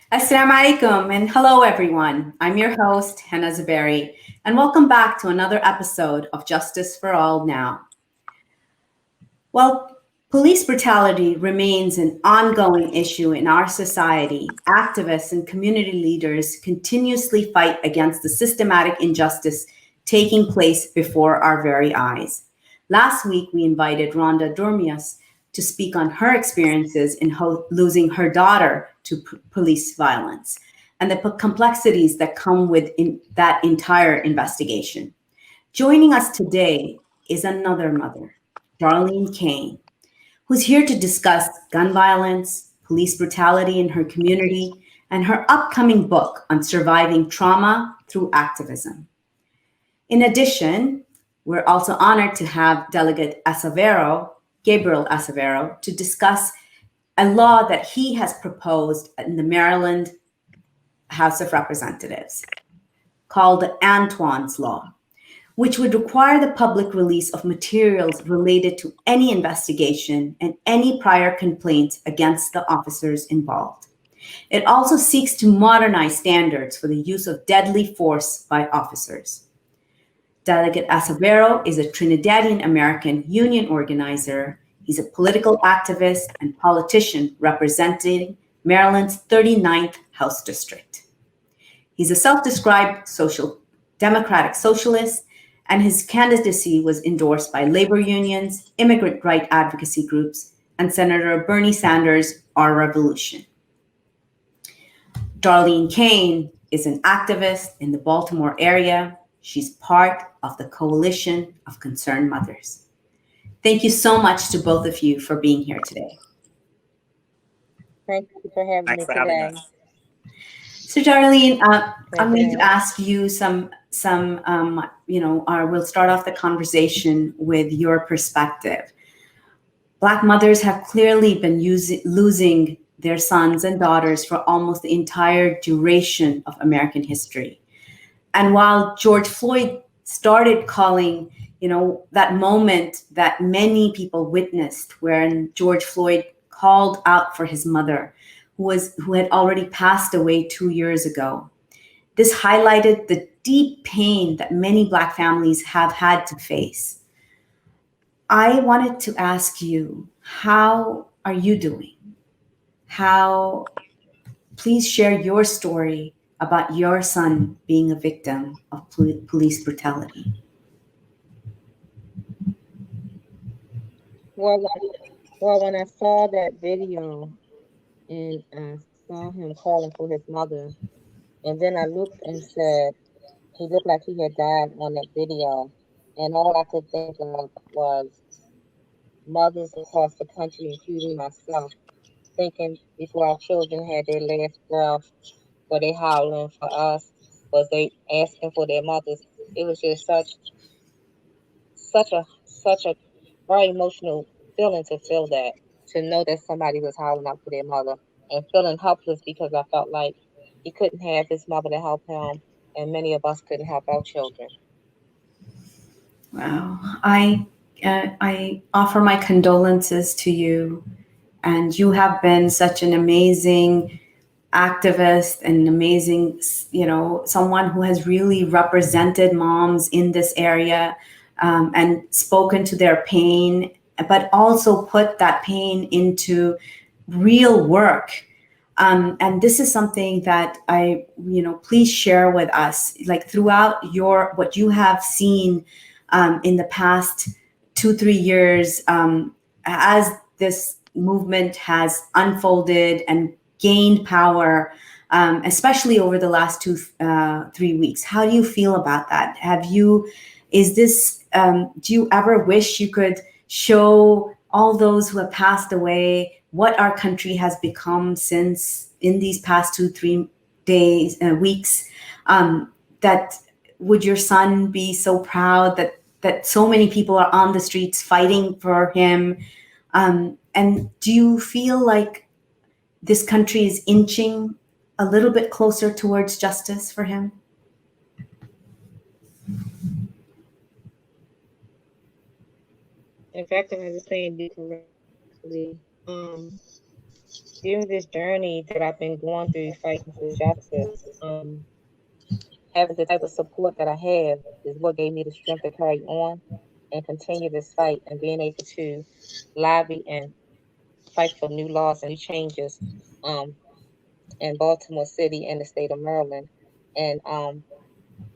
Assalamu alaikum and hello everyone. I'm your host, Hannah Zaberi, and welcome back to another episode of Justice for All Now. While police brutality remains an ongoing issue in our society, activists and community leaders continuously fight against the systematic injustice taking place before our very eyes. Last week, we invited Rhonda Dormius to speak on her experiences in losing her daughter to police violence and the complexities that come with that entire investigation. Joining us today is another mother, Darlene Kane, who's here to discuss gun violence, police brutality in her community, and her upcoming book on surviving trauma through activism. In addition, we're also honored to have Delegate Gabriel Acevero, to discuss a law that he has proposed in the Maryland House of Representatives called the Antoine's Law, which would require the public release of materials related to any investigation and any prior complaints against the officers involved. It also seeks to modernize standards for the use of deadly force by officers. Delegate Acevero is a Trinidadian American union organizer. He's a political activist and politician representing Maryland's 39th House District. He's a self-described democratic socialist, and his candidacy was endorsed by labor unions, immigrant right advocacy groups, and Senator Bernie Sanders' Our Revolution. Darlene Kane is an activist in the Baltimore area. She's part of the Coalition of Concerned Mothers. Thank you so much to both of you for being here today. Thank you for having Thanks me for having today. us. So, Darlene, I'm going to ask you we'll start off the conversation with your perspective. Black mothers have clearly been losing their sons and daughters for almost the entire duration of American history. And while George Floyd started calling, that moment that many people witnessed when George Floyd called out for his mother, who had already passed away 2 years ago. This highlighted the deep pain that many Black families have had to face. I wanted to ask you, how are you doing? Please share your story about your son being a victim of police brutality. Well, when I saw that video and I saw him calling for his mother, and then I looked and said he looked like he had died on that video, and all I could think of was mothers across the country, including myself, thinking before our children had their last breath, were they howling for us? Was they asking for their mothers? It was just such a very emotional feeling to feel that, to know that somebody was howling out for their mother, and feeling helpless because I felt like he couldn't have his mother to help him, and many of us couldn't help our children. Wow. I offer my condolences to you, and you have been such an amazing activist and an amazing, someone who has really represented moms in this area, and spoken to their pain, but also put that pain into real work. And this is something that please share with us, like throughout what you have seen in the past 2-3 years, as this movement has unfolded and gained power, especially over the last 3 weeks. How do you feel about that? Do you ever wish you could show all those who have passed away what our country has become since in these past 2-3 weeks? That would your son be so proud that so many people are on the streets fighting for him? And do you feel like this country is inching a little bit closer towards justice for him? In fact, I understand you correctly. during this journey that I've been going through fighting for justice, having the type of support that I have is what gave me the strength to carry on and continue this fight and being able to lobby and fight for new laws and new changes um, in Baltimore City and the state of Maryland. And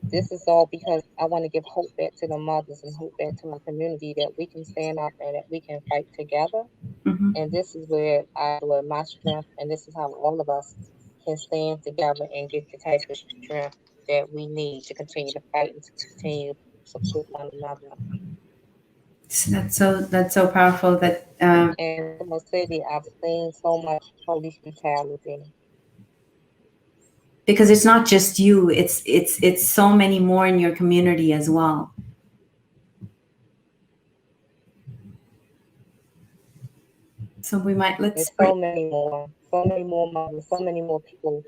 this is all because I want to give hope back to the mothers and hope back to my community that we can stand up and that we can fight together. Mm-hmm. And this is where I deploy my strength, and this is how all of us can stand together and get the type of strength that we need to continue to fight and to continue to support one another. That's so powerful. That And in Baltimore City, I've seen so much police brutality. because it's not just you; it's so many more in your community as well. So we might let's. There's so many more mothers, so many more people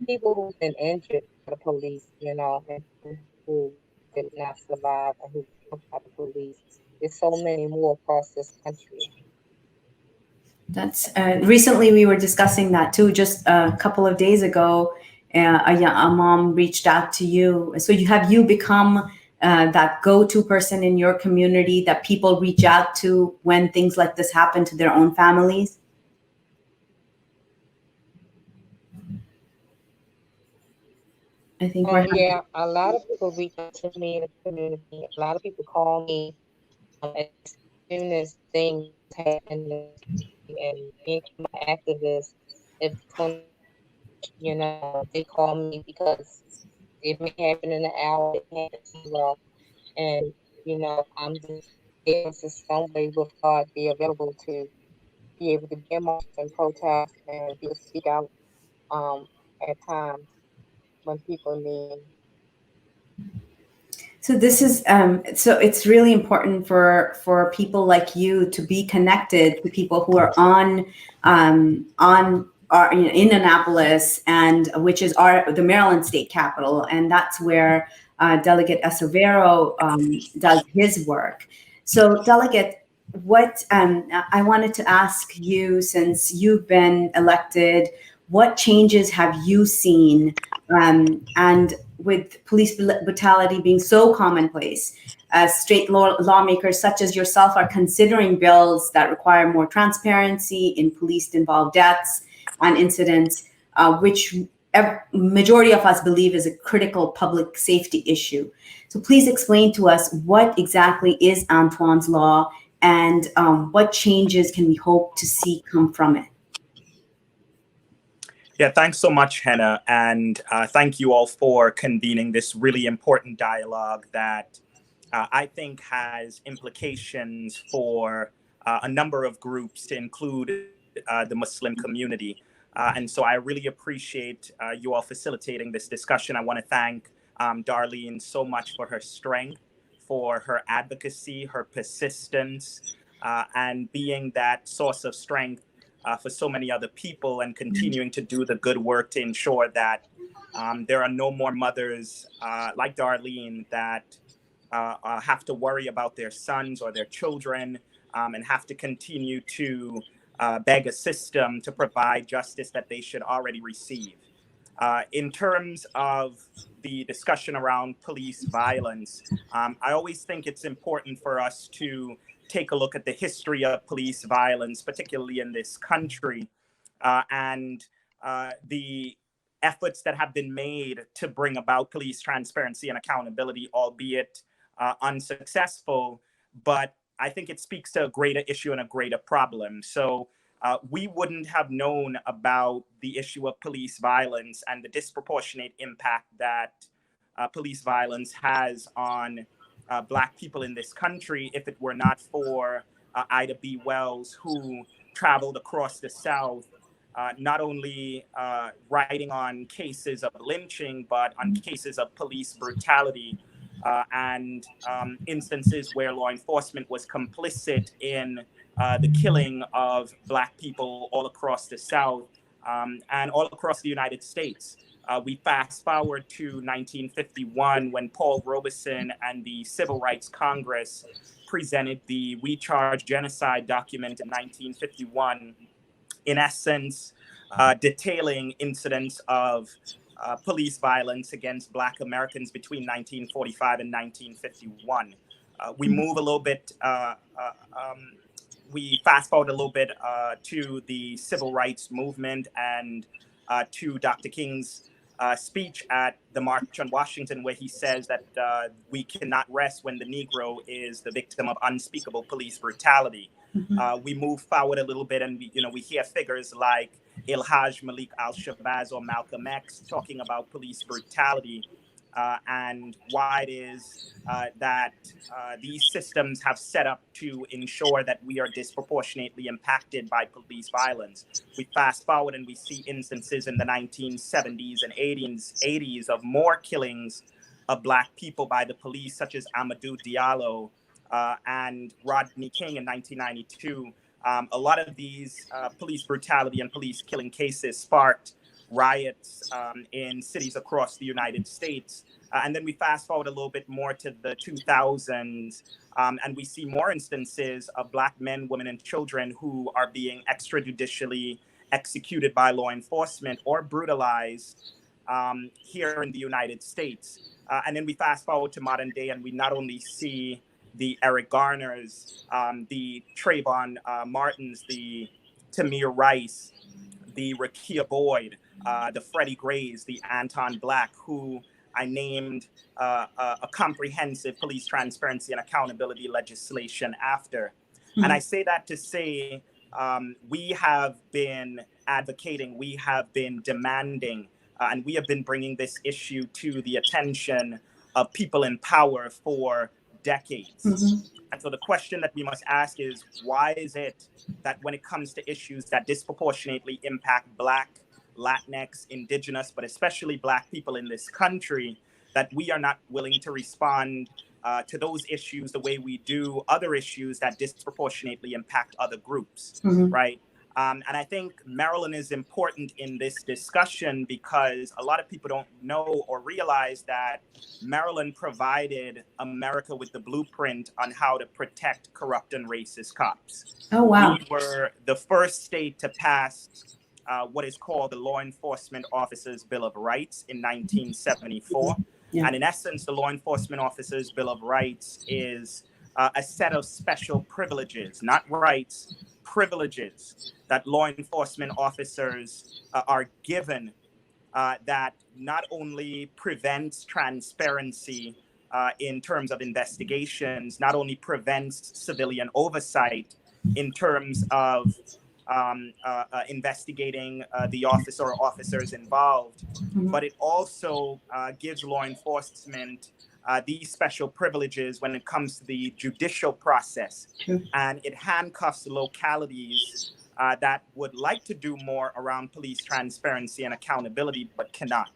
who've been injured by the police, you know, and who did not survive and who killed by the police. There's so many more across this country. That's recently we were discussing that too. Just a couple of days ago, a mom reached out to you. So you become that go-to person in your community that people reach out to when things like this happen to their own families. I think we're having. Yeah, a lot of people reach out to me in the community. A lot of people call me as soon as things happen in the community and being an activist. If it's going to change, you know, they call me because it may happen in an hour, it may happen tomorrow, and you know, I'm just able to some way with God be available to be able to be in marches and protest and be able to speak out at times when people need me. So this is so it's really important for people like you to be connected to people who are on our, in Annapolis, and which is the Maryland state capital, and that's where Delegate Esovero does his work. So Delegate, what I wanted to ask you, since you've been elected, what changes have you seen, and with police brutality being so commonplace, state lawmakers such as yourself are considering bills that require more transparency in police-involved deaths and incidents, which majority of us believe is a critical public safety issue. So please explain to us what exactly is Antoine's Law, and what changes can we hope to see come from it? Yeah, thanks so much, Henna. And thank you all for convening this really important dialogue that I think has implications for a number of groups, to include the Muslim community. And so I really appreciate you all facilitating this discussion. I want to thank Darlene so much for her strength, for her advocacy, her persistence, and being that source of strength for so many other people, and continuing to do the good work to ensure that there are no more mothers like Darlene that have to worry about their sons or their children, and have to continue to beg a system to provide justice that they should already receive. In terms of the discussion around police violence, I always think it's important for us to take a look at the history of police violence, particularly in this country, and the efforts that have been made to bring about police transparency and accountability, albeit unsuccessful. But I think it speaks to a greater issue and a greater problem. So we wouldn't have known about the issue of police violence and the disproportionate impact that police violence has on Black people in this country if it were not for Ida B. Wells, who traveled across the South, not only writing on cases of lynching, but on cases of police brutality, and instances where law enforcement was complicit in the killing of Black people all across the South, and all across the United States. We fast forward to 1951, when Paul Robeson and the Civil Rights Congress presented the We Charge Genocide document in 1951, in essence, detailing incidents of police violence against Black Americans between 1945 and 1951. We move a little bit, we fast forward a little bit to the civil rights movement and to Dr. King's speech at the March on Washington, where he says that we cannot rest when the Negro is the victim of unspeakable police brutality. We move forward a little bit, and we hear figures like Ilhaj Malik Al-Shabazz or Malcolm X talking about police brutality and why it is that these systems have set up to ensure that we are disproportionately impacted by police violence. We fast forward and we see instances in the 1970s and 80s of more killings of Black people by the police, such as Amadou Diallo and Rodney King in 1992. A lot of these police brutality and police killing cases sparked riots in cities across the United States. And then we fast forward a little bit more to the 2000s, and we see more instances of Black men, women, and children who are being extrajudicially executed by law enforcement or brutalized here in the United States. And then we fast forward to modern day, and we not only see the Eric Garners, the Trayvon Martins, the Tamir Rice, the Rakia Boyd, the Freddie Grays, the Anton Black, who I named a comprehensive police transparency and accountability legislation after. And I say that to say we have been advocating, we have been demanding, and we have been bringing this issue to the attention of people in power for decades. And so the question that we must ask is, why is it that when it comes to issues that disproportionately impact Black, Latinx, Indigenous, but especially Black people in this country, that we are not willing to respond to those issues the way we do other issues that disproportionately impact other groups, right? And I think Maryland is important in this discussion because a lot of people don't know or realize that Maryland provided America with the blueprint on how to protect corrupt and racist cops. Oh, wow. We were the first state to pass what is called the Law Enforcement Officers' Bill of Rights in 1974. Yeah. And in essence, the Law Enforcement Officers' Bill of Rights is a set of special privileges, not rights, privileges that law enforcement officers are given that not only prevents transparency in terms of investigations, not only prevents civilian oversight in terms of investigating the officer or officers involved, but it also gives law enforcement these special privileges when it comes to the judicial process. And it handcuffs localities that would like to do more around police transparency and accountability, but cannot.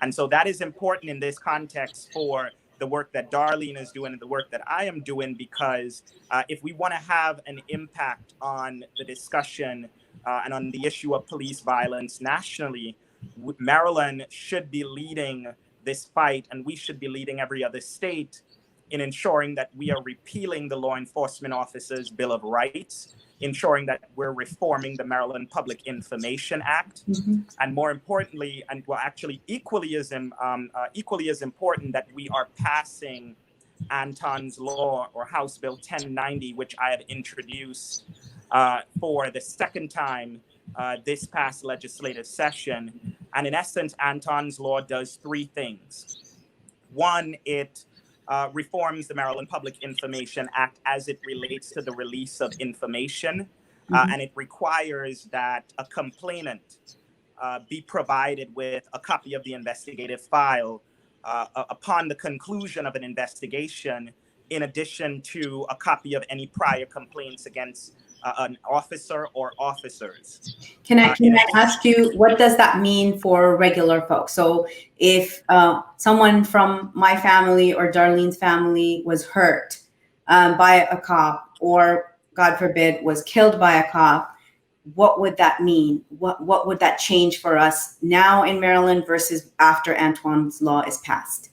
And so that is important in this context for the work that Darlene is doing and the work that I am doing, because if we want to have an impact on the discussion and on the issue of police violence nationally, Maryland should be leading this fight, and we should be leading every other state in ensuring that we are repealing the Law Enforcement Officers' Bill of Rights, ensuring that we're reforming the Maryland Public Information Act, and more importantly, and well, actually equally as important, that we are passing Anton's Law, or House Bill 1090, which I had introduced for the second time this past legislative session. And in essence, Anton's Law does three things. One, it reforms the Maryland Public Information Act as it relates to the release of information, and it requires that a complainant be provided with a copy of the investigative file upon the conclusion of an investigation, in addition to a copy of any prior complaints against an officer or officers. Can I ask you, what does that mean for regular folks? So if someone from my family or Darlene's family was hurt by a cop, or God forbid was killed by a cop, what would that mean? What would that change for us now in Maryland versus after Antoine's Law is passed?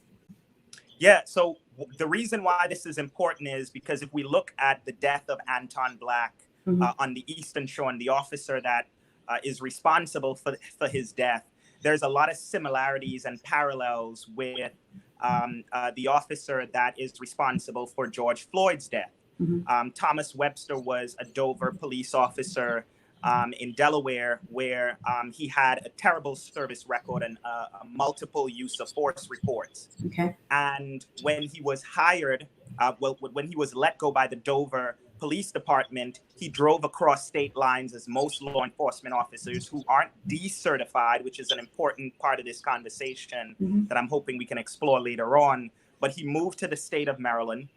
Yeah, so the reason why this is important is because if we look at the death of Anton Black on the Eastern Shore, and the officer that is responsible for his death, there's a lot of similarities and parallels with the officer that is responsible for George Floyd's death. Thomas Webster was a Dover police officer in Delaware, where he had a terrible service record and multiple use of force reports. Okay. And when he was hired, when he was let go by the Dover Police Department, he drove across state lines as most law enforcement officers who aren't decertified, which is an important part of this conversation that I'm hoping we can explore later on. But he moved to the state of Maryland,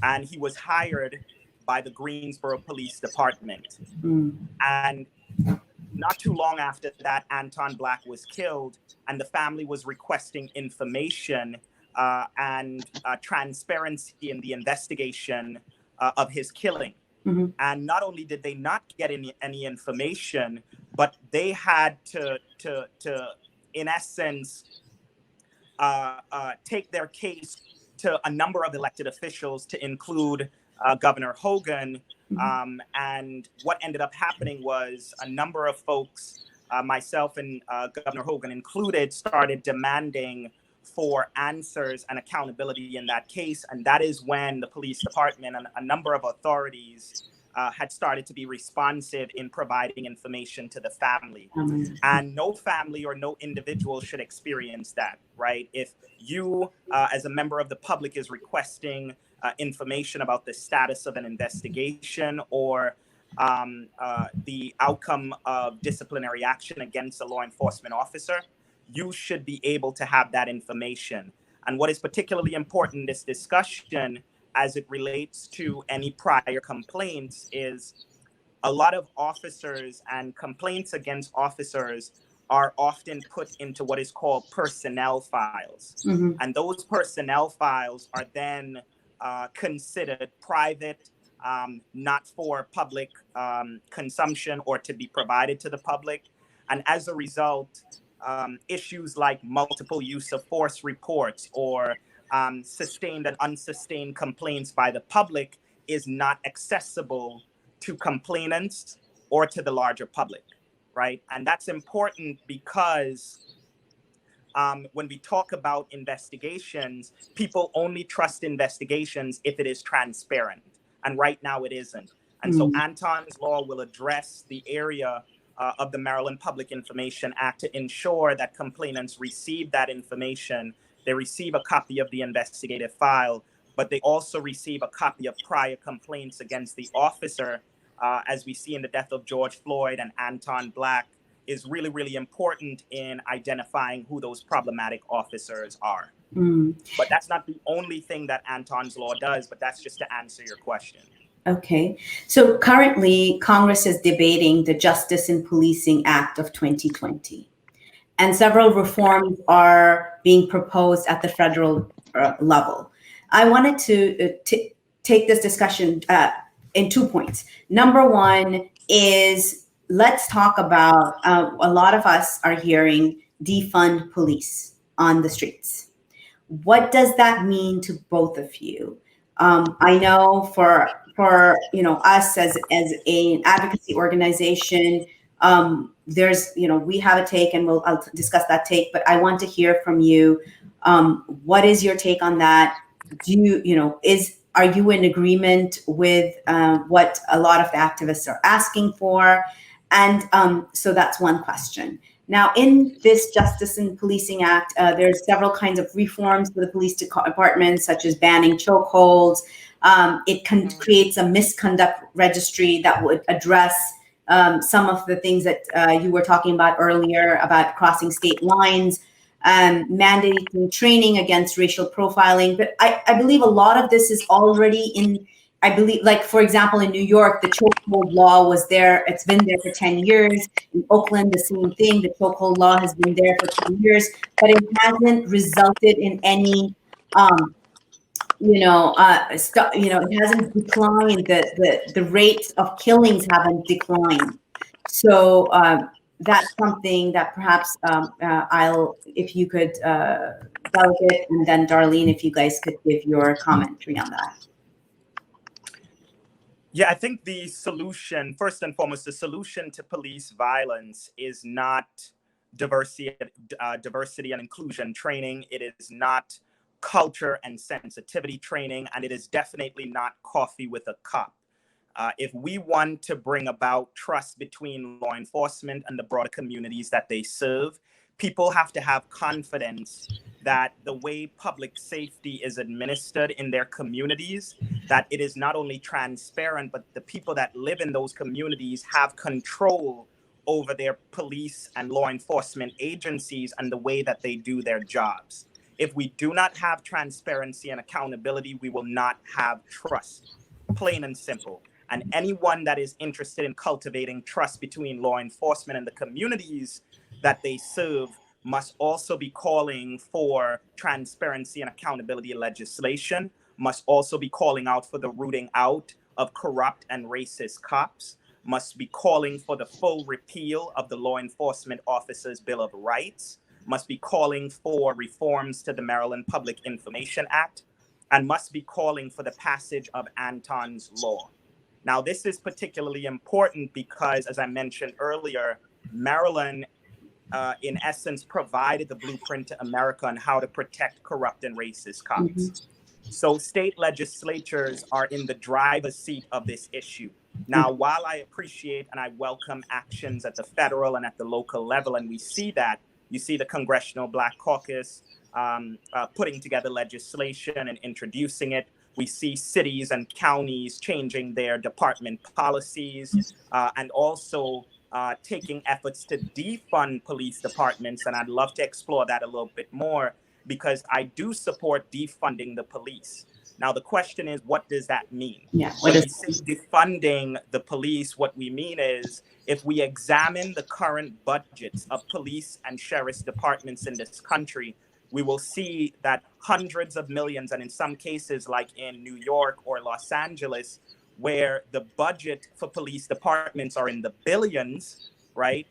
and he was hired by the Greensboro Police Department. And not too long after that, Anton Black was killed, and the family was requesting information and transparency in the investigation of his killing. And not only did they not get any information, but they had to in essence, take their case to a number of elected officials, to include Governor Hogan. And what ended up happening was a number of folks, myself and Governor Hogan included, started demanding for answers and accountability in that case. And that is when the police department and a number of authorities had started to be responsive in providing information to the family. And no family or no individual should experience that, right? If you, as a member of the public, is requesting information about the status of an investigation or the outcome of disciplinary action against a law enforcement officer, you should be able to have that information. And what is particularly important in this discussion as it relates to any prior complaints is a lot of officers and complaints against officers are often put into what is called personnel files. And those personnel files are then considered private, not for public consumption or to be provided to the public. And as a result, issues like multiple use of force reports or sustained and unsustained complaints by the public is not accessible to complainants or to the larger public, right? And that's important because when we talk about investigations, people only trust investigations if it is transparent. And right now it isn't. And so Anton's Law will address the area of the Maryland Public Information Act to ensure that complainants receive that information. They receive a copy of the investigative file, but they also receive a copy of prior complaints against the officer, as we see in the death of George Floyd and Anton Black, is really, really important in identifying who those problematic officers are. But that's not the only thing that Anton's Law does, but that's just to answer your question. Okay. So currently, Congress is debating the Justice in Policing Act of 2020. And several reforms are being proposed at the federal level. I wanted to take this discussion in 2 points. Number one is, let's talk about, a lot of us are hearing defund police on the streets. What does that mean to both of you? I know for us as an advocacy organization, there's, we have a take, and I'll discuss that take, but I want to hear from you. What is your take on that? Are you in agreement with what a lot of the activists are asking for? And so that's one question. Now, in this Justice in Policing Act, there's several kinds of reforms for the police department, such as banning chokeholds. It creates a misconduct registry that would address some of the things that you were talking about earlier about crossing state lines, mandating training against racial profiling. But I believe a lot of this is already in, I believe, like, for example, in New York, the chokehold law was there. It's been there for 10 years. In Oakland, the same thing. The chokehold law has been there for 10 years, but it hasn't resulted in any, it hasn't declined. The rates of killings haven't declined. So that's something that perhaps if you could, Delegate, and then Darlene, if you guys could give your commentary on that. Yeah, I think the solution, first and foremost, the solution to police violence is not diversity, diversity and inclusion training. It is not culture and sensitivity training, and it is definitely not coffee with a cup. If we want to bring about trust between law enforcement and the broader communities that they serve, people have to have confidence that the way public safety is administered in their communities, that it is not only transparent, but the people that live in those communities have control over their police and law enforcement agencies and the way that they do their jobs. If we do not have transparency and accountability, we will not have trust, plain and simple. And anyone that is interested in cultivating trust between law enforcement and the communities that they serve must also be calling for transparency and accountability legislation, must also be calling out for the rooting out of corrupt and racist cops, must be calling for the full repeal of the Law Enforcement Officers' Bill of Rights, must be calling for reforms to the Maryland Public Information Act, and must be calling for the passage of Anton's Law. Now, this is particularly important because, as I mentioned earlier, Maryland, in essence, provided the blueprint to America on how to protect corrupt and racist cops. Mm-hmm. So state legislatures are in the driver's seat of this issue. Now, while I appreciate and I welcome actions at the federal and at the local level, and we see that, you see the Congressional Black Caucus putting together legislation and introducing it. We see cities and counties changing their department policies and also taking efforts to defund police departments. And I'd love to explore that a little bit more because I do support defunding the police. Now, the question is, what does that mean? Yeah, when we say defunding the police, what we mean is if we examine the current budgets of police and sheriff's departments in this country, we will see that hundreds of millions, and in some cases, like in New York or Los Angeles, where the budget for police departments are in the billions, right?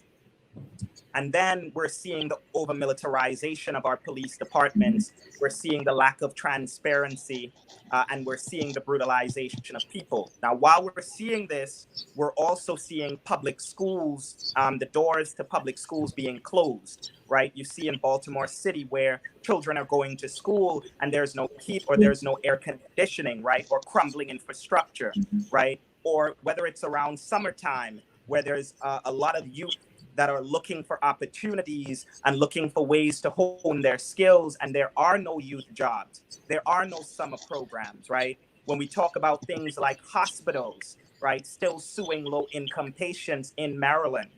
And then we're seeing the over-militarization of our police departments. We're seeing the lack of transparency, and we're seeing the brutalization of people. Now, while we're seeing this, we're also seeing public schools, the doors to public schools being closed, right? You see in Baltimore City where children are going to school and there's no heat or there's no air conditioning, right? Or crumbling infrastructure, right? Or whether it's around summertime where there's a lot of youth that are looking for opportunities and looking for ways to hone their skills, and there are no youth jobs. There are no summer programs, right? When we talk about things like hospitals, right, still suing low-income patients in Maryland,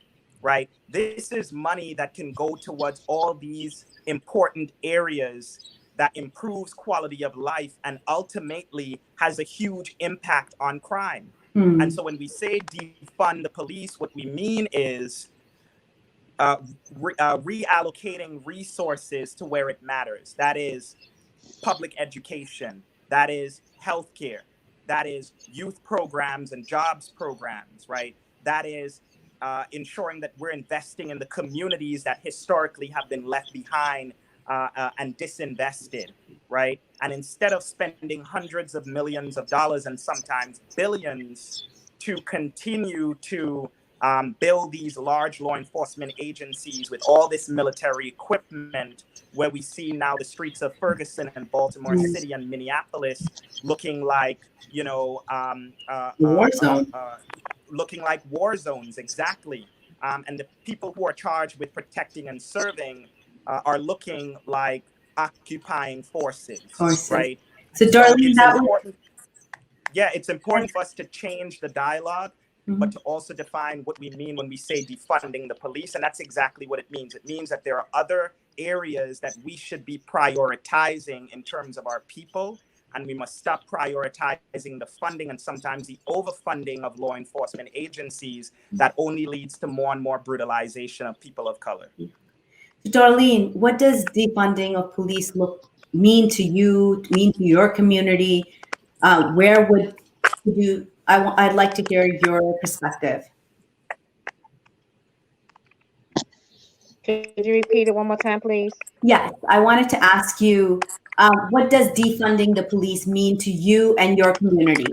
right? This is money that can go towards all these important areas that improves quality of life and ultimately has a huge impact on crime. And so when we say defund the police, what we mean is reallocating resources to where it matters. That is public education, that is healthcare, that is youth programs and jobs programs, right? That is ensuring that we're investing in the communities that historically have been left behind and disinvested, right? And instead of spending hundreds of millions of dollars and sometimes billions to continue to build these large law enforcement agencies with all this military equipment, where we see now the streets of Ferguson and Baltimore City and Minneapolis looking like, you know, looking like war zones, exactly. And the people who are charged with protecting and serving are looking like occupying forces, right? So, Darlene, it's important. Yeah, it's important for us to change the dialogue, but to also define what we mean when we say defunding the police. And that's exactly what it means. It means that there are other areas that we should be prioritizing in terms of our people. And we must stop prioritizing the funding and sometimes the overfunding of law enforcement agencies that only leads to more and more brutalization of people of color. Darlene, what does defunding of police mean to you, mean to your community? Where would you, I'd like to hear your perspective. Could you repeat it one more time, please? Yes, I wanted to ask you, what does defunding the police mean to you and your community?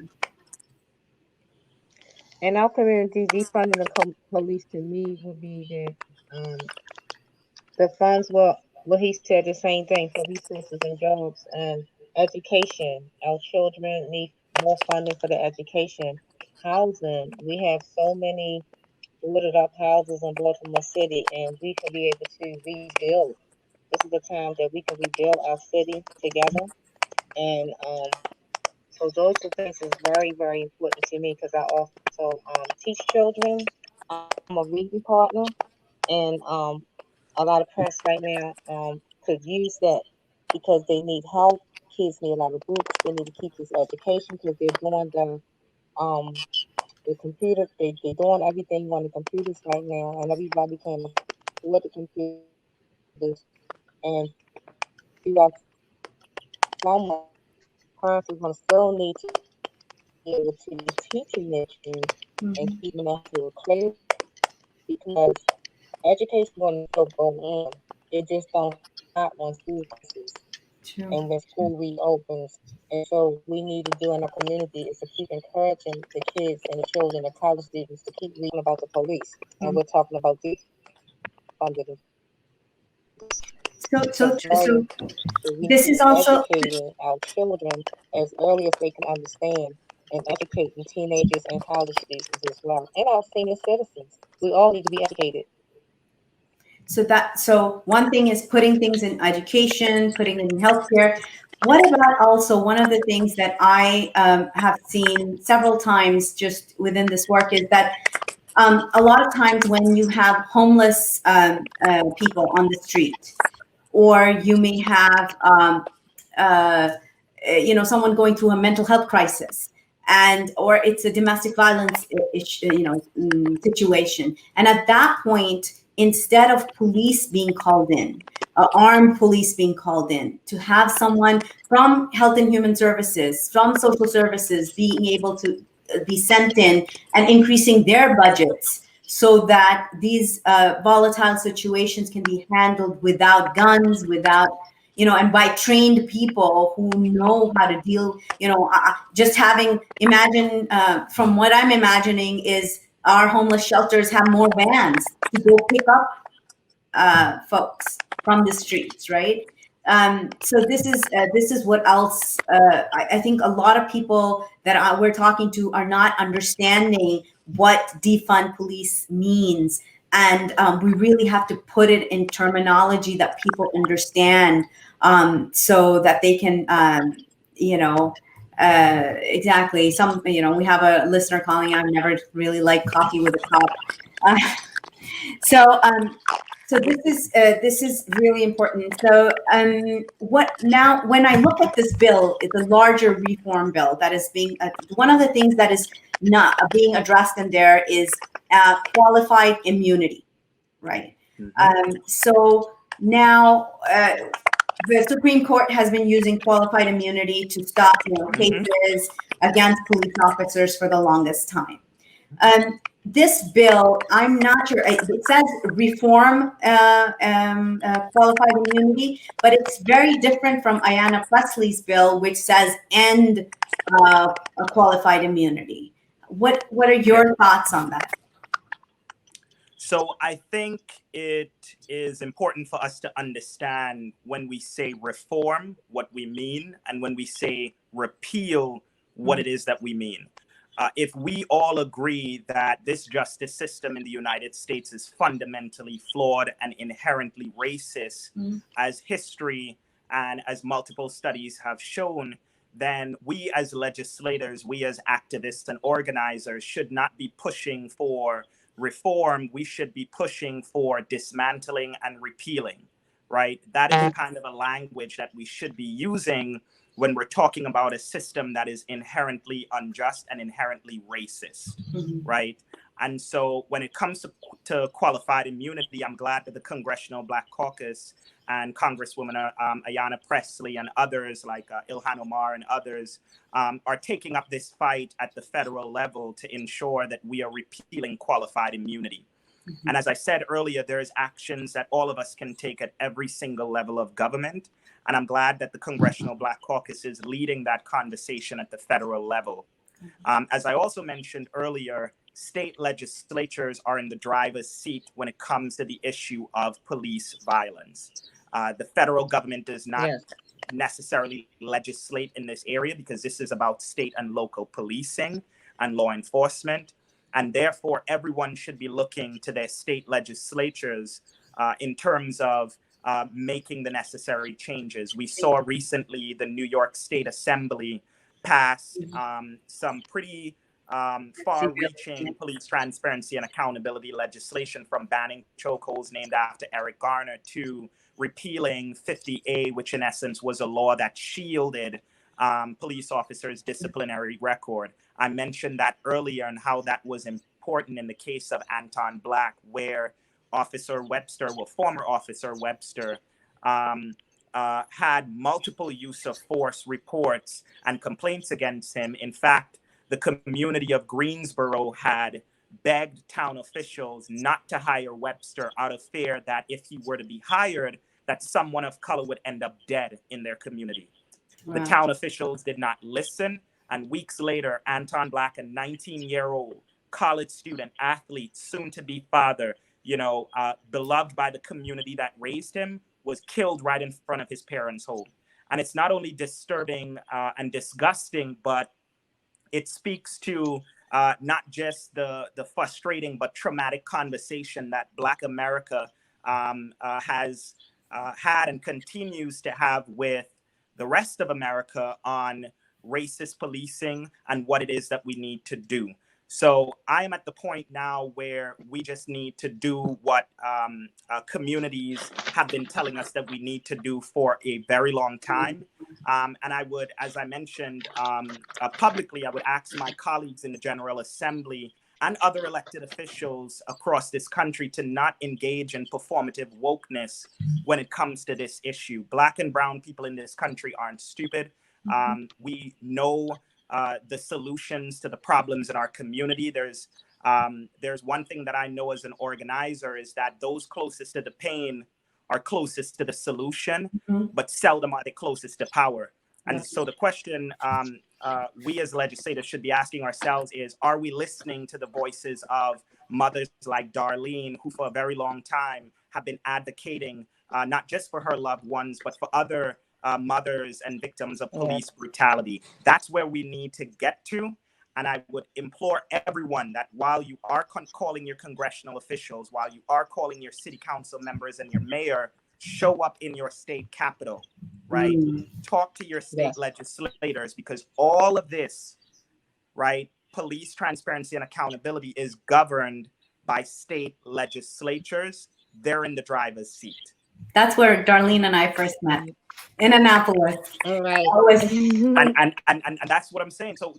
In our community, defunding the police to me would be that the funds will, what he said, the same thing for resources and jobs and education. Our children need more funding for their education. Housing, we have so many boarded up houses in Baltimore City, and we can be able to rebuild. This is the time that we can rebuild our city together. And so those two things is very, very important to me because I also teach children. I'm a reading partner, and a lot of parents right now could use that because they need help. Kids need a lot of books. They need to keep this education because they're doing the computer. They doing everything on the computers right now, and everybody can afford the computers. And throughout somewhere, parents is going to still need to be able to be teaching their children and keeping them to clarity because education going to still go on. It just don't stop when school closes True. and when school reopens. And so we need to do in our community is to keep encouraging the kids and the children and college students to keep reading about the police. And we're talking about defunded the police. So, That's so, very so important. So we need to this be is also educating our children as early as they can understand and educating teenagers and college students as well. And our senior citizens. We all need to be educated. so one thing is putting things in education, putting in healthcare. What about also one of the things that I have seen several times just within this work is that a lot of times when you have homeless people on the street, or you may have uh, someone going through a mental health crisis, and or it's a domestic violence situation, and at that point, instead of police being called in, armed police being called in, to have someone from health and human services, from social services being able to be sent in and increasing their budgets so that these volatile situations can be handled without guns, without, and by trained people who know how to deal, just having, imagine, from what I'm imagining is our homeless shelters have more vans to go pick up folks from the streets, right? So this is what else I think a lot of people that we're talking to are not understanding what defund police means, and we really have to put it in terminology that people understand, so that they can, you know. Exactly. We have a listener calling. I've never really liked coffee with a cop. Uh, so this is really important. So what now? When I look at this bill, it's a larger reform bill that is being one of the things that is not being addressed in there is qualified immunity, right? Mhm. So now the Supreme Court has been using qualified immunity to stop Mhm. cases against police officers for the longest time. This bill, I'm not sure. It says reform qualified immunity, but it's very different from Ayanna Presley's bill, which says end a qualified immunity. What are Yeah. your thoughts on that? So I think it is important for us to understand when we say reform, what we mean, and when we say repeal, what Mhm. it is that we mean. If we all agree that this justice system in the United States is fundamentally flawed and inherently racist, Mhm. as history and as multiple studies have shown, then we as legislators, we as activists and organizers should not be pushing for reform. We should be pushing for dismantling and repealing, right? That is the kind of a language that we should be using when we're talking about a system that is inherently unjust and inherently racist, Mhm. right? And so when it comes to qualified immunity, I'm glad that the Congressional Black Caucus and Congresswoman Ayanna Presley and others like Ilhan Omar and others are taking up this fight at the federal level to ensure that we are repealing qualified immunity. And as I said earlier, there's actions that all of us can take at every single level of government. And I'm glad that the Congressional Black Caucus is leading that conversation at the federal level. As I also mentioned earlier, state legislatures are in the driver's seat when it comes to the issue of police violence. The federal government does not Yes. necessarily legislate in this area because this is about state and local policing and law enforcement. And therefore, everyone should be looking to their state legislatures in terms of making the necessary changes. We saw recently the New York State Assembly pass some pretty far-reaching police transparency and accountability legislation, from banning chokeholds named after Eric Garner to repealing 50A, which in essence was a law that shielded police officers' disciplinary record. I mentioned that earlier and how that was important in the case of Anton Black, where Officer Webster, well, former Officer Webster, had multiple use of force reports and complaints against him. In fact, the community of Greensboro had begged town officials not to hire Webster out of fear that if he were to be hired, that someone of color would end up dead in their community. Wow. The town officials did not listen. And weeks later, Anton Black, a 19-year-old college student, athlete, soon to be father, beloved by the community that raised him, was killed right in front of his parents' home. And it's not only disturbing and disgusting, but it speaks to not just the frustrating but traumatic conversation that Black America has had and continues to have with the rest of America on racist policing and what it is that we need to do. So I am at the point now where we just need to do what communities have been telling us that we need to do for a very long time. And I would, as I mentioned publicly, I would ask my colleagues in the General Assembly and other elected officials across this country to not engage in performative wokeness when it comes to this issue. Black and brown people in this country aren't stupid. We know the solutions to the problems in our community. There's one thing that I know as an organizer is that those closest to the pain are closest to the solution, but seldom are they closest to power. And so the question we as legislators should be asking ourselves is, are we listening to the voices of mothers like Darlene, who for a very long time have been advocating not just for her loved ones, but for other mothers and victims of police brutality? That's where we need to get to. And I would implore everyone that while you are calling your congressional officials, while you are calling your city council members and your mayor, show up in your state capital, right? Talk to your state legislators, because all of this, right, police transparency and accountability is governed by state legislatures. They're in the driver's seat. That's where Darlene and I first met, in Annapolis. All right. And that's what I'm saying. So,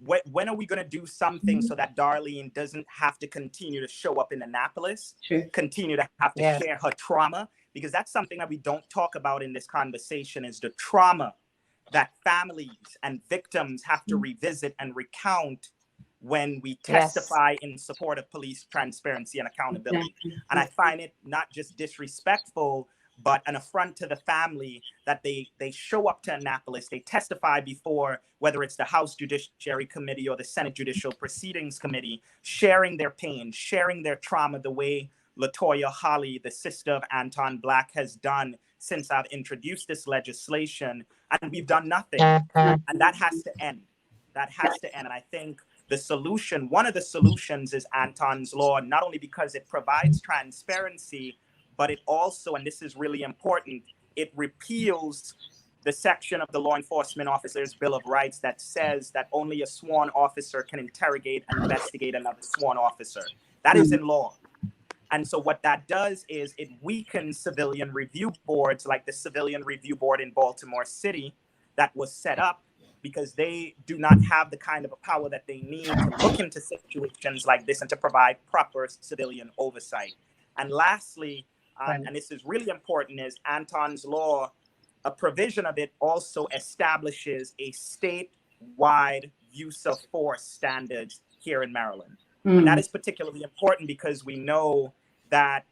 when are we going to do something so that Darlene doesn't have to continue to show up in Annapolis, continue to have to share her trauma? Because that's something that we don't talk about in this conversation, is the trauma that families and victims have to revisit and recount when we testify in support of police transparency and accountability. And I find it not just disrespectful, but an affront to the family that they show up to Annapolis, they testify before, whether it's the House Judiciary Committee or the Senate Judicial Proceedings Committee, sharing their pain, sharing their trauma, the way LaToya Holly, the sister of Anton Black, has done since I've introduced this legislation, and we've done nothing. And that has to end. That has to end. And I think the solution, one of the solutions, is Anton's Law, not only because it provides transparency, but it also, and this is really important, it repeals the section of the Law Enforcement Officers' Bill of Rights that says that only a sworn officer can interrogate and investigate another sworn officer. That is in law. And so what that does is it weakens civilian review boards, like the Civilian Review Board in Baltimore City that was set up because they do not have the kind of a power that they need to look into situations like this and to provide proper civilian oversight. And lastly, and this is really important, is Anton's Law, a provision of it also establishes a statewide use of force standards here in Maryland. And that is particularly important because we know that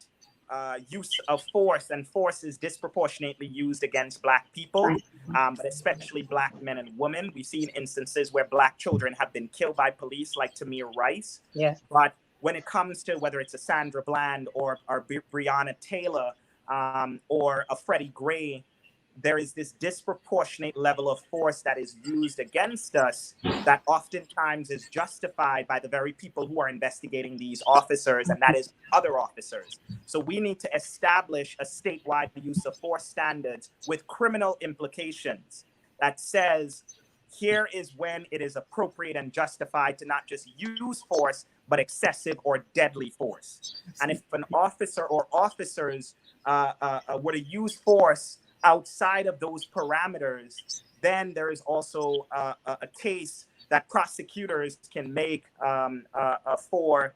use of force, and force is disproportionately used against Black people, but especially Black men and women. We've seen instances where Black children have been killed by police, like Tamir Rice. Yes. But when it comes to whether it's a Sandra Bland or Breonna Taylor or a Freddie Gray, there is this disproportionate level of force that is used against us that oftentimes is justified by the very people who are investigating these officers, and that is other officers. So we need to establish a statewide use of force standards with criminal implications that says, here is when it is appropriate and justified to not just use force, but excessive or deadly force. And if an officer or officers were to use force outside of those parameters, then there is also a case that prosecutors can make for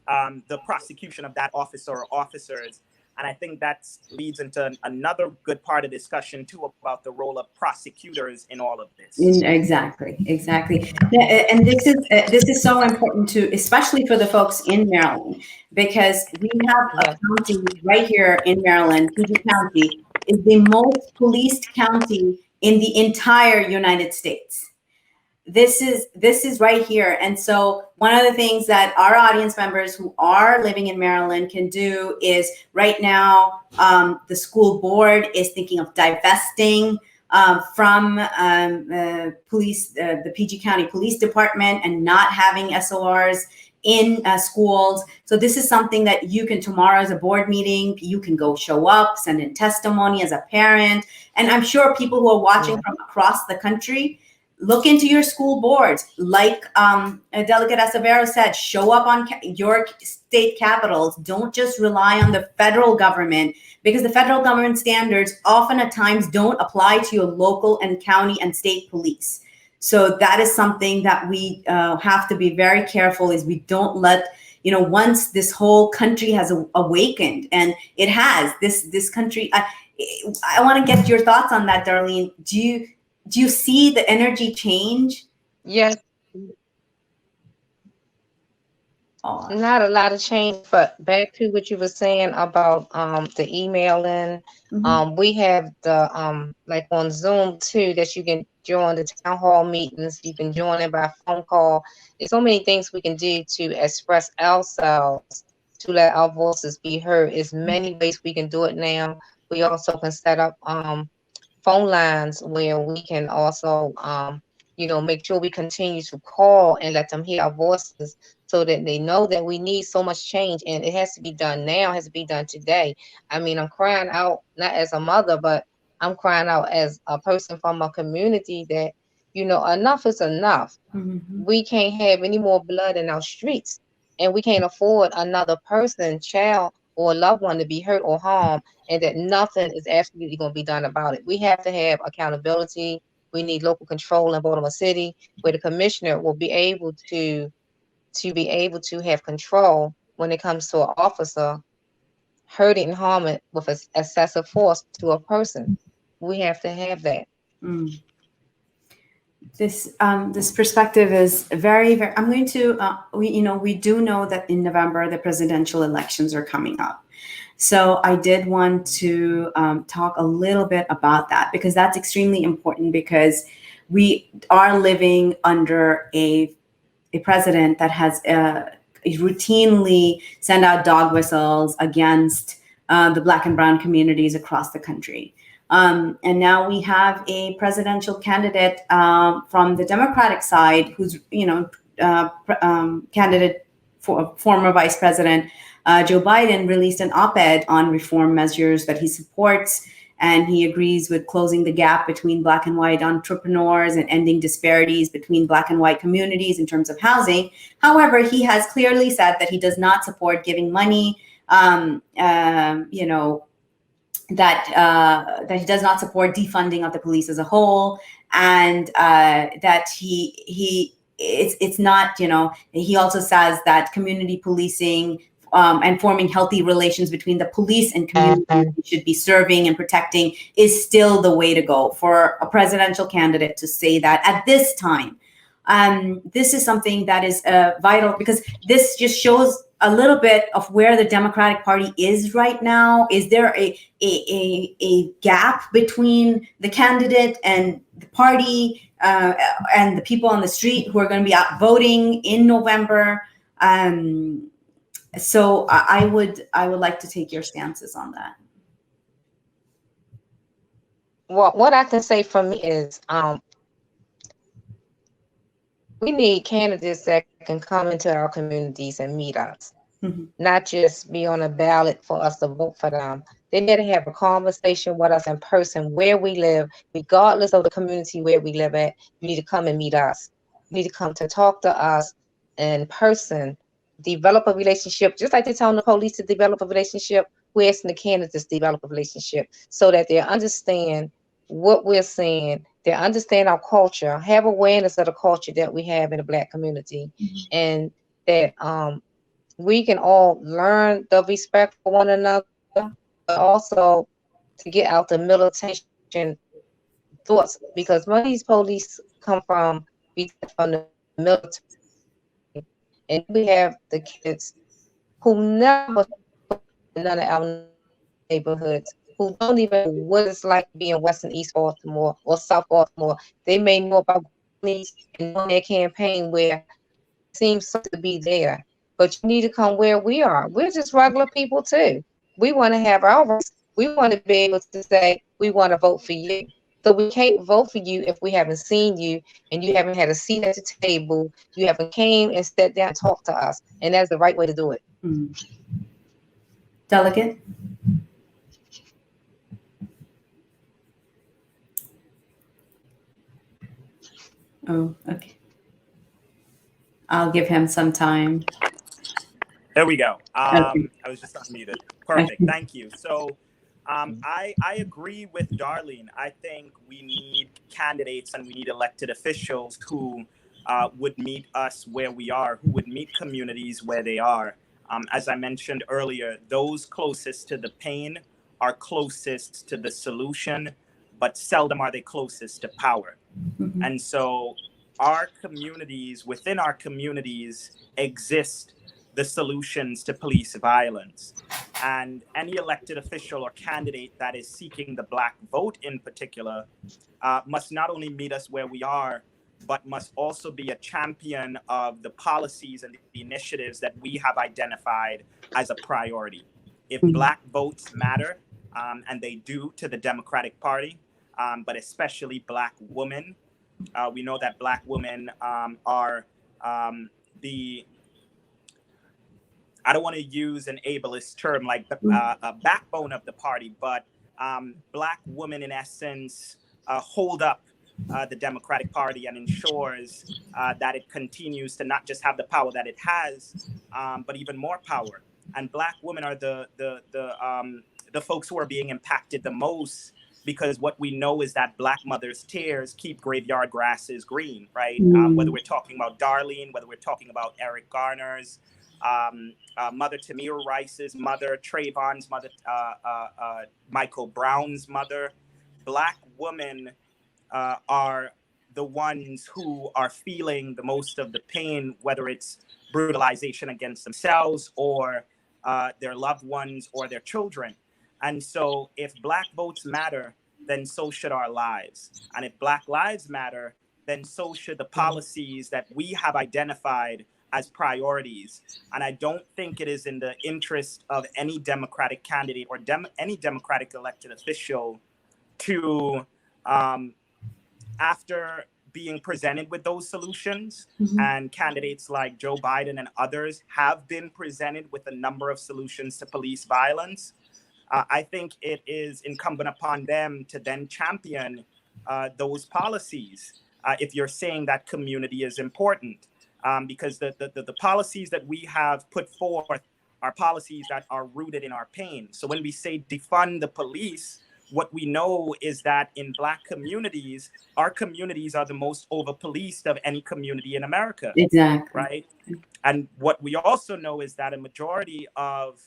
the prosecution of that officer or officers. And I think that leads into another good part of discussion too about the role of prosecutors in all of this. Exactly. And this is so important too, especially for the folks in Maryland, because we have a county right here in Maryland, PG County is the most policed county in the entire United States. This is right here. And so one of the things that our audience members who are living in Maryland can do is right now, the school board is thinking of divesting from police, the PG County Police Department, and not having SORs in schools. So this is something that you can, tomorrow as a board meeting, you can go show up, send in testimony as a parent. And I'm sure people who are watching from across the country, look into your school boards. Like Delegate Acevedo said, show up on your state capitals. Don't just rely on the federal government, because the federal government standards often at times don't apply to your local and county and state police. So that is something that we have to be very careful, is we don't let, once this whole country has awakened, and it has, this country, I want to get your thoughts on that, Darlene. Do you see the energy change? Yes. Not a lot of change, but back to what you were saying about the emailing. We have the like on Zoom too, that you can join the town hall meetings. You can join it by phone call. There's so many things we can do to express ourselves, to let our voices be heard. There's many ways we can do it now. We also can set up phone lines where we can also make sure we continue to call and let them hear our voices, so that they know that we need so much change, and it has to be done now, it has to be done today. I mean, I'm crying out, not as a mother, but I'm crying out as a person from a community that, enough is enough. We can't have any more blood in our streets, and we can't afford another person, child, or loved one to be hurt or harmed, and that nothing is absolutely going to be done about it. We have to have accountability. We need local control in Baltimore City, where the commissioner will be able to have control when it comes to an officer hurting and harming with excessive force to a person. We have to have that. This perspective is very, very. I'm going to. We do know that in November the presidential elections are coming up. So I did want to talk a little bit about that, because that's extremely important, because we are living under a president that has routinely sent out dog whistles against the Black and brown communities across the country. And now we have a presidential candidate from the Democratic side, who's, candidate for former Vice President Joe Biden released an op-ed on reform measures that he supports, and he agrees with closing the gap between Black and white entrepreneurs and ending disparities between Black and white communities in terms of housing. However, he has clearly said that he does not support giving money, that he does not support defunding of the police as a whole, and that it's not, he also says that community policing and forming healthy relations between the police and community should be serving and protecting is still the way to go for a presidential candidate to say that at this time. This is something that is vital, because this just shows a little bit of where the Democratic Party is right now? Is there a gap between the candidate and the party and the people on the street who are going to be out voting in November? So I would like to take your stances on that. Well, what I can say for me is we need candidates that can come into our communities and meet us, not just be on a ballot for us to vote for them. They need to have a conversation with us in person where we live, regardless of the community where we live at. You need to come and meet us. You need to come to talk to us in person, develop a relationship, just like they're telling the police to develop a relationship. We're asking the candidates to develop a relationship so that they understand what we're saying, they understand our culture, have awareness of the culture that we have in the Black community, and that we can all learn the respect for one another, but also to get out the militation thoughts, because when these police come from the military, and we have the kids who never in none of our neighborhoods, who don't even know what it's like to be in West and East Baltimore or South Baltimore. They may know about police and know their campaign where seems to be there, but you need to come where we are. We're just regular people too. We want to have our rights. We want to be able to say we want to vote for you. So we can't vote for you if we haven't seen you and you haven't had a seat at the table. You haven't came and sat down and talked to us, and that's the right way to do it. Delegate. Oh, okay. I'll give him some time. There we go. Okay. I was just unmuted. Perfect. Thank you. So I agree with Darlene. I think we need candidates and we need elected officials who would meet us where we are, who would meet communities where they are. As I mentioned earlier, those closest to the pain are closest to the solution, but seldom are they closest to power. And so our communities, within our communities, exist the solutions to police violence. And any elected official or candidate that is seeking the Black vote in particular must not only meet us where we are, but must also be a champion of the policies and the initiatives that we have identified as a priority. If Black votes matter, and they do to the Democratic Party, but especially Black women, we know that Black women are the, I don't want to use an ableist term like a backbone of the party, but Black women in essence hold up the Democratic Party and ensures that it continues to not just have the power that it has, but even more power. And Black women are the folks who are being impacted the most, because what we know is that Black mothers' tears keep graveyard grasses green, right? Whether we're talking about Darlene, whether we're talking about Eric Garner's, Mother Tamir Rice's mother, Trayvon's mother, Michael Brown's mother, Black women are the ones who are feeling the most of the pain, whether it's brutalization against themselves or their loved ones or their children. And so if Black votes matter, then so should our lives. And if Black lives matter, then so should the policies that we have identified as priorities. And I don't think it is in the interest of any Democratic candidate or any Democratic elected official to, after being presented with those solutions, and candidates like Joe Biden and others have been presented with a number of solutions to police violence, I think it is incumbent upon them to then champion those policies if you're saying that community is important. Because the policies that we have put forth are policies that are rooted in our pain. So when we say defund the police, what we know is that in Black communities, our communities are the most over-policed of any community in America. Exactly. Right? And what we also know is that a majority of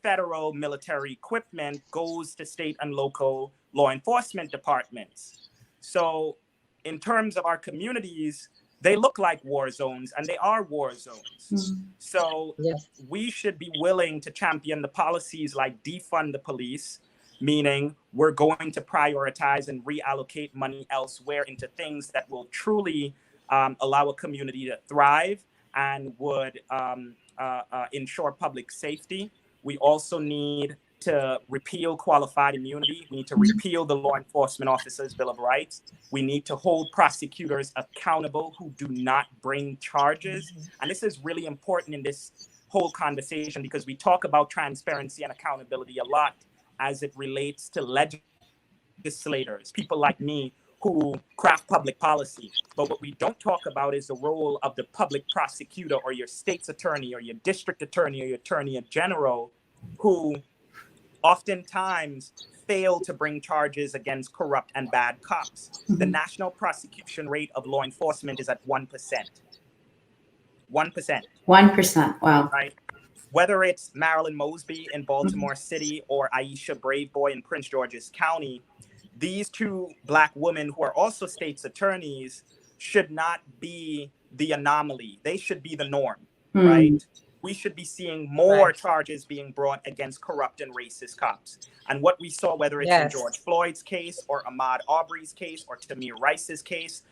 federal military equipment goes to state and local law enforcement departments. So in terms of our communities, they look like war zones, and they are war zones. Mhm. So Yes. we should be willing to champion the policies like defund the police, meaning we're going to prioritize and reallocate money elsewhere into things that will truly allow a community to thrive and would ensure public safety. We also need to repeal qualified immunity. We need to repeal the Law Enforcement Officers Bill of Rights. We need to hold prosecutors accountable who do not bring charges. And this is really important in this whole conversation because we talk about transparency and accountability a lot as it relates to legislators, people like me who craft public policy. But what we don't talk about is the role of the public prosecutor or your state's attorney or your district attorney or your attorney general, who oftentimes fail to bring charges against corrupt and bad cops. The national prosecution rate of law enforcement is at 1%. 1%. 1%. Wow. Right? Whether it's Marilyn Mosby in Baltimore City or Aisha Braveboy in Prince George's County, these two Black women who are also state's attorneys should not be the anomaly. They should be the norm, right? We should be seeing more charges being brought against corrupt and racist cops. And what we saw, whether it's in George Floyd's case or Ahmaud Arbery's case or Tamir Rice's case,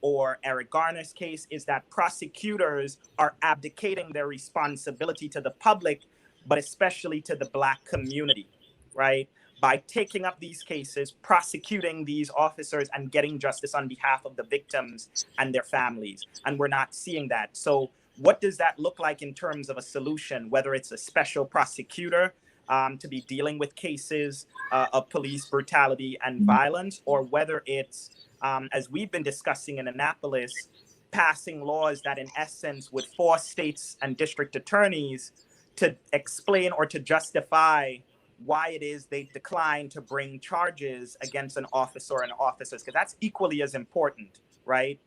or Eric Garner's case, is that prosecutors are abdicating their responsibility to the public, but especially to the Black community, right? By taking up these cases, prosecuting these officers and getting justice on behalf of the victims and their families. And we're not seeing that. So what does that look like in terms of a solution, whether it's a special prosecutor to be dealing with cases of police brutality and violence, or whether it's, as we've been discussing in Annapolis, passing laws that in essence would force states and district attorneys to explain or to justify why it is they decline to bring charges against an officer and officers, because that's equally as important, right?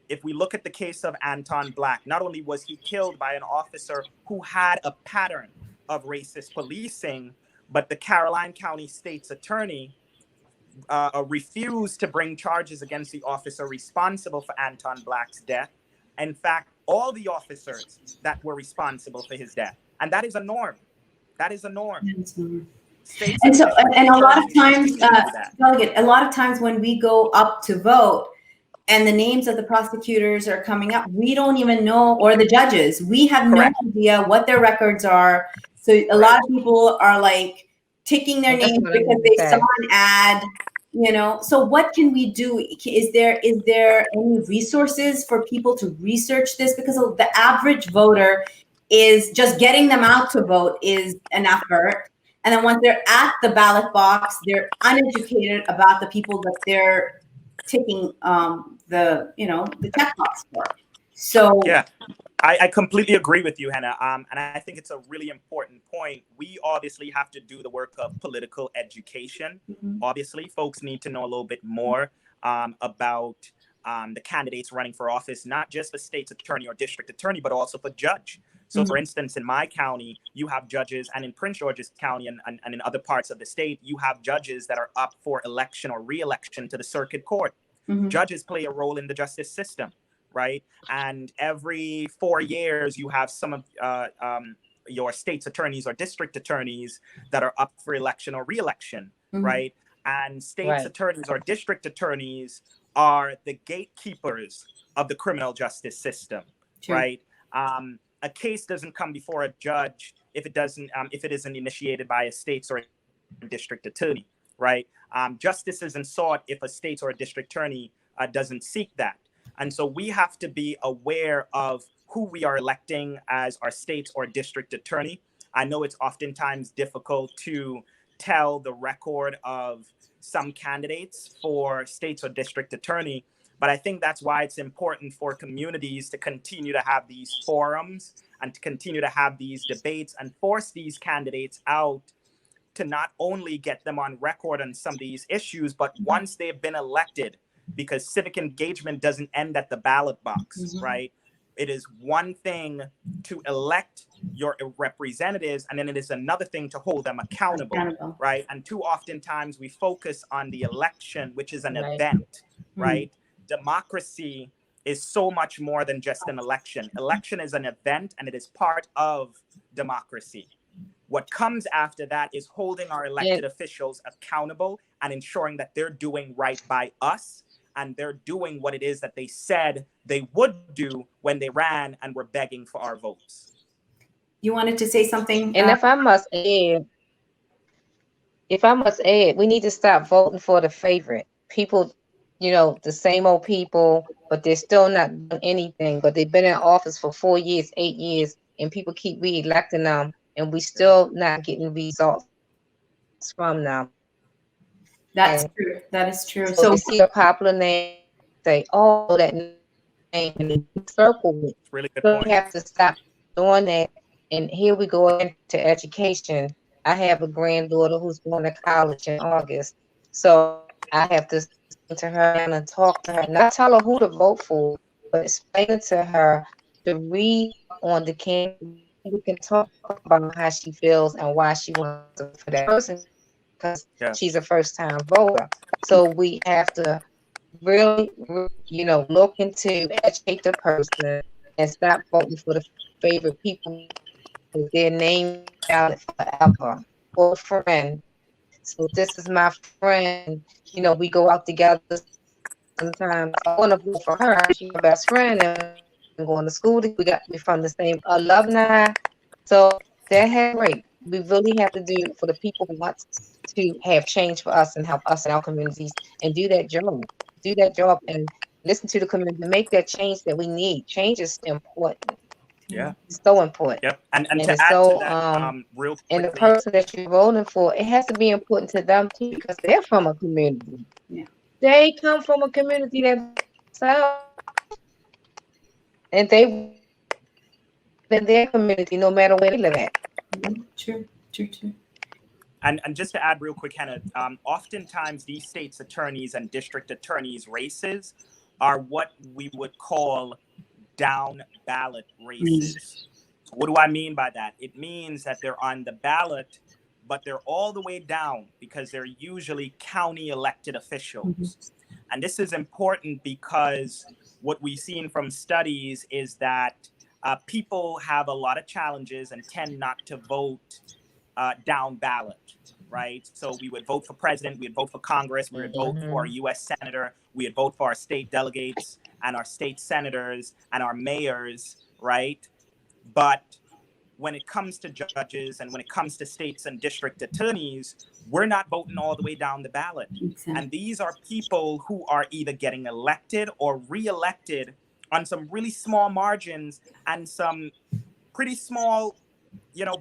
If we look at the case of Anton Black, not only was he killed by an officer who had a pattern of racist policing, but the Caroline County State's attorney refused to bring charges against the officer responsible for Anton Black's death. In fact, all the officers that were responsible for his death. And that is a norm. That is a norm. And so, and a lot of times, Delegate, a lot of times when we go up to vote and the names of the prosecutors are coming up, we don't even know, or the judges, we have no idea what their records are. So a lot of people are like ticking their names because they saw an ad, you know. So what can we do? Is there any resources for people to research this? Because the average voter is just getting them out to vote is an effort. And then once they're at the ballot box, they're uneducated about the people that they're ticking the checkbox for. So yeah, I completely agree with you, Hannah. And I think it's a really important point. We obviously have to do the work of political education. Obviously, folks need to know a little bit more about the candidates running for office, not just for state's attorney or district attorney, but also for judge. So for instance, in my county, you have judges, and in Prince George's County and in other parts of the state, you have judges that are up for election or re-election to the circuit court. Judges play a role in the justice system, right? And every 4 years, you have some of your state's attorneys or district attorneys that are up for election or re-election, right? And state's attorneys or district attorneys are the gatekeepers of the criminal justice system, right? A case doesn't come before a judge if it isn't initiated by a state's or a district attorney, right? Justice isn't sought if a state or a district attorney doesn't seek that. And so we have to be aware of who we are electing as our state's or district attorney. I know it's oftentimes difficult to tell the record of some candidates for state's or district attorney, but I think that's why it's important for communities to continue to have these forums and to continue to have these debates and force these candidates out to not only get them on record on some of these issues, but once they've been elected, because civic engagement doesn't end at the ballot box, right? It is one thing to elect your representatives, and then it is another thing to hold them accountable, right? And too often times we focus on the election, which is an event, right? Democracy is so much more than just an election. Election is an event and it is part of democracy. What comes after that is holding our elected officials accountable and ensuring that they're doing right by us and they're doing what it is that they said they would do when they ran and were begging for our votes. You wanted to say something? And if I must add, we need to stop voting for the favorite people. The same old people, but they're still not doing anything. But they've been in office for 4 years, 8 years, and people keep re-electing them, and we still not getting results from them. That's true. That is true. So they see a popular name, say, "Oh, that name," and they circle it. Really good So point. we have to stop doing that. And here we go into education. I have a granddaughter who's going to college in August, so I have to listen to her and talk to her, not tell her who to vote for, but explain to her to read on the campaign. We can talk about how she feels and why she wants to vote for that person because she's a first-time voter. So we have to really, look into educate the person and stop voting for the favorite people because their name valid forever. Or friend. So this is my friend. We go out together sometimes. I want to vote for her. She's my best friend, and we're going to school. We from the same alumni. So that has great. We really have to do for the people who want to have change for us and help us in our communities and do that job. Do that job and listen to the community, make that change that we need. Change is important. Yeah. It's so important. Yep. And to it's add so to that, real and the quickly, person that you're voting for, it has to be important to them too because they're from a community. Yeah. They come from a community themselves, and they in their community no matter where they live at. True. and just to add real quick, Hannah, oftentimes these states attorneys and district attorneys races are what we would call down ballot races. So what do I mean by that? It means that they're on the ballot, but they're all the way down because they're usually county elected officials. And this is important because what we've seen from studies is that people have a lot of challenges and tend not to vote down ballot, right? So we would vote for president, we would vote for Congress, we would vote for a U.S. senator, we would vote for our state delegates and our state senators and our mayors, right? But when it comes to judges and when it comes to states and district attorneys, we're not voting all the way down the ballot. Exactly. And these are people who are either getting elected or re-elected on some really small margins and some pretty small,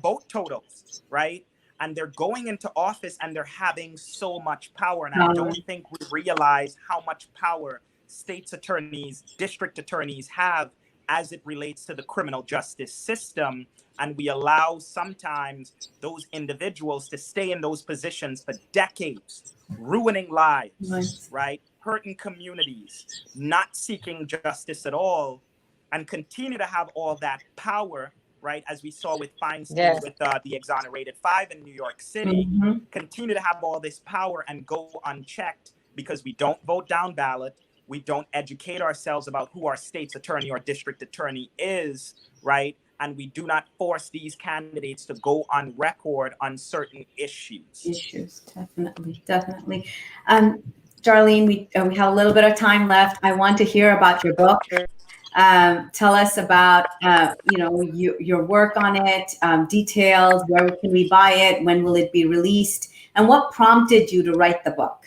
vote totals, right? And they're going into office and they're having so much power. And I don't think we realize how much power states attorneys, district attorneys have as it relates to the criminal justice system. And we allow sometimes those individuals to stay in those positions for decades, ruining lives, right? Hurting communities, not seeking justice at all, and continue to have all that power, right? As we saw with Feinstein, with the exonerated 5 in New York City, continue to have all this power and go unchecked because we don't vote down ballot. We don't educate ourselves about who our state's attorney or district attorney is, right? And we do not force these candidates to go on record on certain issues. Definitely. Darlene, we have a little bit of time left. I want to hear about your book. Tell us about your work on it, details, where can we buy it, when will it be released, and what prompted you to write the book?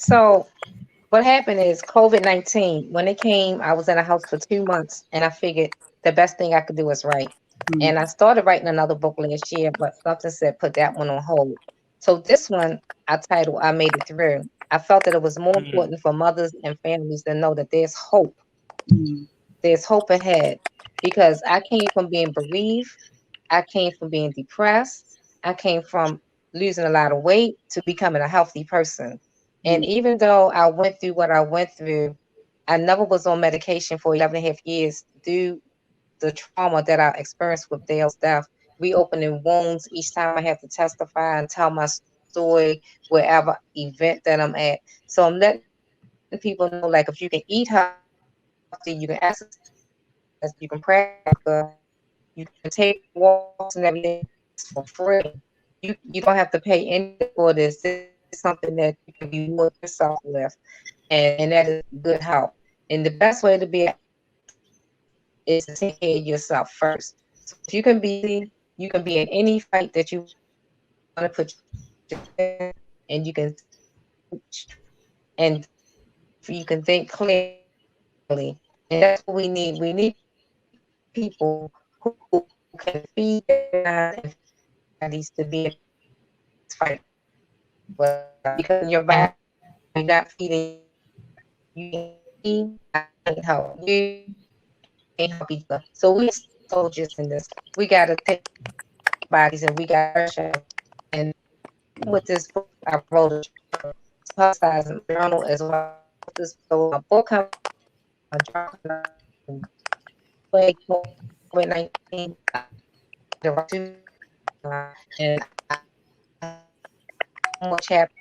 So what happened is COVID-19, when it came, I was in a house for 2 months and I figured the best thing I could do is write. And I started writing another book last year, but something said put that one on hold. So this one I titled I Made It Through. I felt that it was more important for mothers and families to know that there's hope. There's hope ahead because I came from being bereaved. I came from being depressed. I came from losing a lot of weight to becoming a healthy person. And even though I went through what I went through, I never was on medication for 11 and a half years due the trauma that I experienced with Dale's death, reopening wounds each time I have to testify and tell my story wherever event that I'm at. So I'm letting people know, like, if you can eat healthy, you can exercise, you can practice, you can take walks and everything for free. You don't have to pay anything for this. This is something that you can reward yourself with, and that is good health. And the best way to be an is to take care of yourself first. So if you can be healthy, you can be in any fight that you want to put yourself in, and you can and you can think clearly. And that's what we need. We need people who can feed their minds and feed their bodies to be able to fight this fight. Because in your body, you're not feeding yourself. You can't help me, I can't help you, and we can't help each other. So we are soldiers in this. We got to take care of our bodies and we got to nourish ourselves. And with this book, I wrote a journal, it's publicized in a journal as well. So when my book comes out, my journal comes out in 2019, I decided to write 2 chapters, and I have 2 more chapters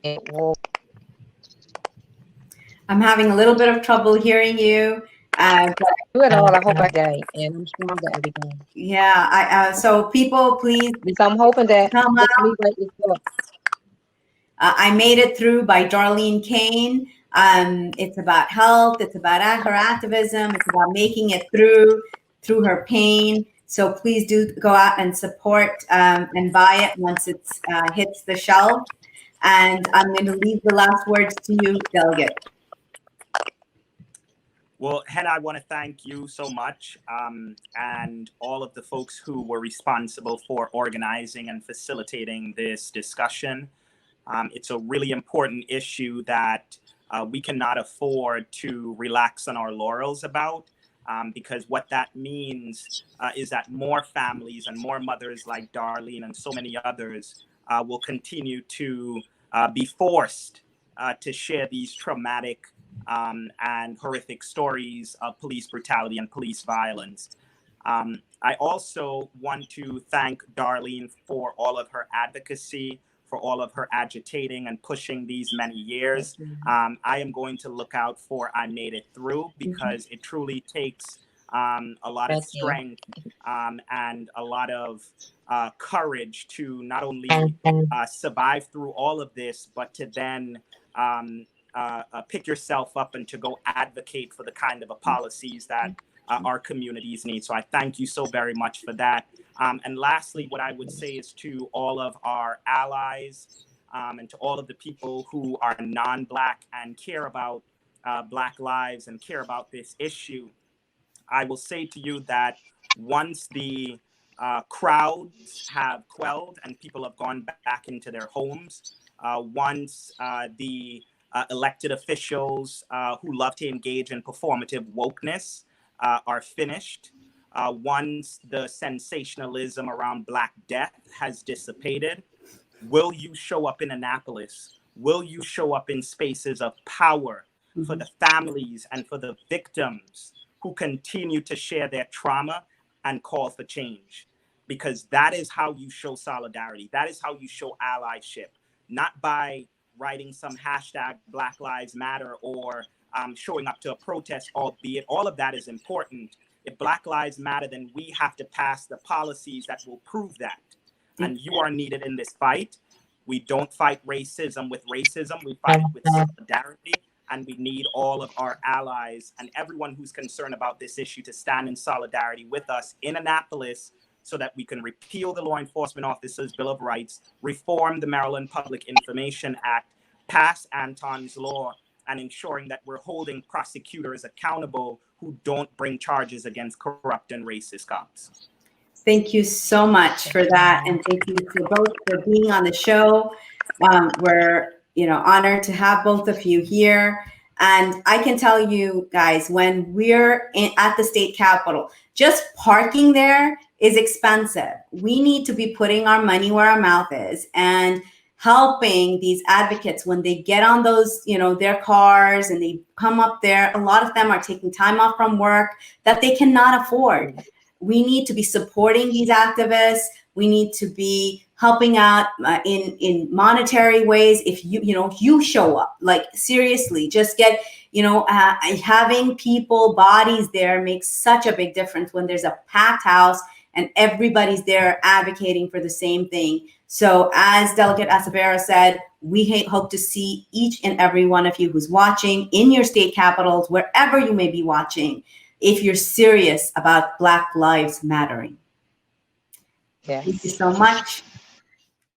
and we'll I'm having a little bit of trouble hearing you. But do it all. I hope I die, and I'm stronger every day. yeah, so people, please And so I'm hoping that come with out. me write this book. I Made It Through by Darlene Kane. It's about health. It's about her activism. It's about making it through her pain. So please do go out and support and buy it once it hits the shelf. And I'm going to leave the last words to you, Delegate. Well, Henna, I want to thank you so much, and all of the folks who were responsible for organizing and facilitating this discussion. It's a really important issue that we cannot afford to relax on our laurels about, because what that means is that more families and more mothers like Darlene and so many others will continue to be forced to share these traumatic and horrific stories of police brutality and police violence. I also want to thank Darlene for all of her advocacy, for all of her agitating and pushing these many years. I am going to look out for I Made It Through, because it truly takes a lot of strength and a lot of courage to not only survive through all of this, but to then pick yourself up and to go advocate for the kind of policies that our communities need. So I thank you so very much for that. And lastly, what I would say is to all of our allies and to all of the people who are non-Black and care about Black lives and care about this issue, I will say to you that once the crowds have quelled and people have gone back into their homes, once the elected officials who love to engage in performative wokeness are finished, once the sensationalism around Black death has dissipated, will you show up in Annapolis? Will you show up in spaces of power for the families and for the victims who continue to share their trauma and call for change? Because that is how you show solidarity. That is how you show allyship, not by writing some hashtag Black Lives Matter or showing up to a protest, albeit all of that is important. If Black Lives Matter, then we have to pass the policies that will prove that. And you are needed in this fight. We don't fight racism with racism. We fight it with solidarity. And we need all of our allies and everyone who's concerned about this issue to stand in solidarity with us in Annapolis, so that we can repeal the Law Enforcement Officers' Bill of Rights, reform the Maryland Public Information Act, pass Anton's Law, and ensuring that we're holding prosecutors accountable who don't bring charges against corrupt and racist cops. Thank you so much for that, and thank you for both for being on the show. We're honored to have both of you here, and I can tell you guys, when we're at the state capitol, just parking there is expensive. We need to be putting our money where our mouth is and helping these advocates when they get on those, their cars and they come up there. A lot of them are taking time off from work that they cannot afford. We need to be supporting these activists. We need to be helping out in monetary ways. If you show up, like seriously, just get, having people, bodies there makes such a big difference when there's a packed house and everybody's there advocating for the same thing. So as Delegate Acevera said, we hope to see each and every one of you who's watching in your state capitals, wherever you may be watching, if you're serious about Black Lives Mattering. Yes. Thank you so much.